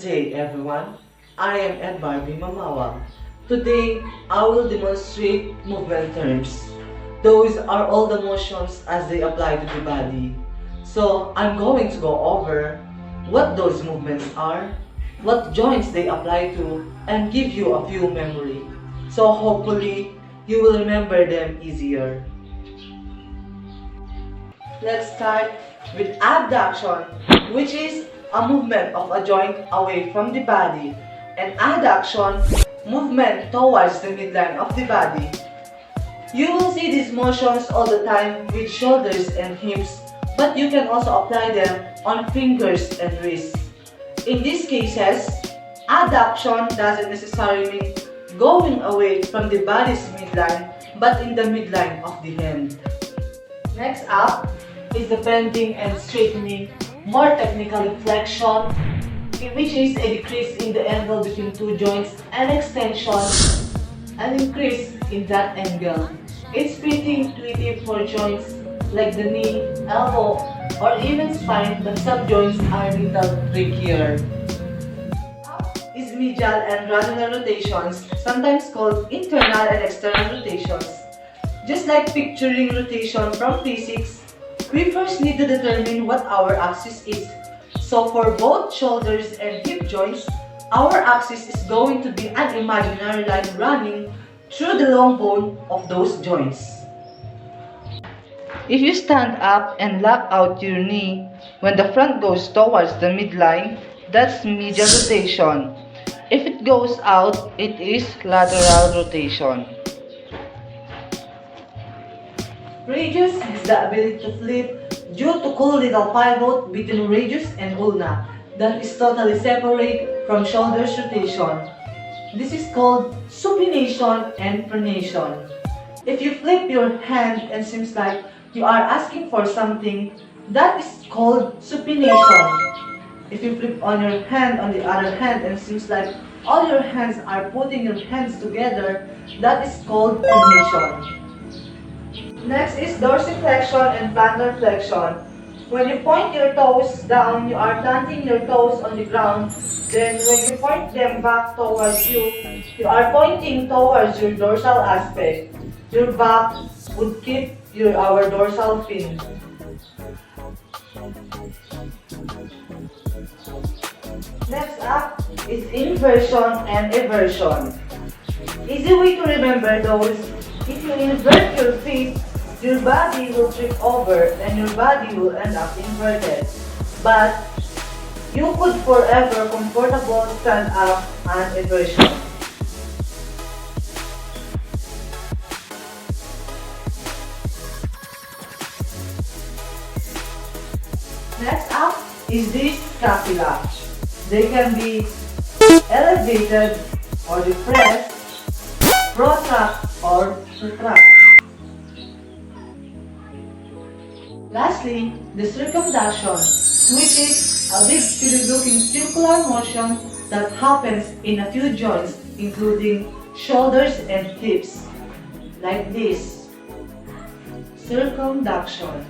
day everyone, I am Edmar Mamauag. Today, I will demonstrate movement terms. Those are all the motions as they apply to the body. So, I'm going to go over what those movements are, what joints they apply to, and give you a few memory. So hopefully, you will remember them easier. Let's start with abduction, which is a movement of a joint away from the body, and adduction, movement towards the midline of the body. You will see these motions all the time with shoulders and hips, but you can also apply them on fingers and wrists. In these cases, adduction doesn't necessarily mean going away from the body's midline, but in the midline of the hand. Next up is the bending and straightening, more technically flexion, which is a decrease in the angle between two joints, and extension, an increase in that angle. It's pretty intuitive for joints like the knee, elbow, or even spine, but some joints are a little trickier. Is medial and radial rotations, sometimes called internal and external rotations. Just like picturing rotation from physics, we first need to determine what our axis is. So for both shoulders and hip joints, our axis is going to be an imaginary line running through the long bone of those joints. If you stand up and lock out your knee when the front goes towards the midline, that's medial rotation. If it goes out, it is lateral rotation. Radius is the ability to flip due to colloidal pivot between radius and ulna that is totally separate from shoulders rotation. This is called supination and pronation. If you flip your hand and seems like you are asking for something, that is called supination. If you flip on your hand on the other hand and seems like all your hands are putting your hands together, that is called pronation. Next is dorsiflexion and plantar flexion. When you point your toes down, you are planting your toes on the ground. Then when you point them back towards you, you are pointing towards your dorsal aspect. Your back would keep our dorsal fin. Next up is inversion and eversion. Easy way to remember those: if you invert your feet, your body will trip over and your body will end up inverted. But you could forever comfortable stand up and inversion. Next up is this scapula. They can be elevated or depressed, protract or retract. Lastly, the circumduction, which is a big silly-looking circular motion that happens in a few joints, including shoulders and hips, like this. Circumduction.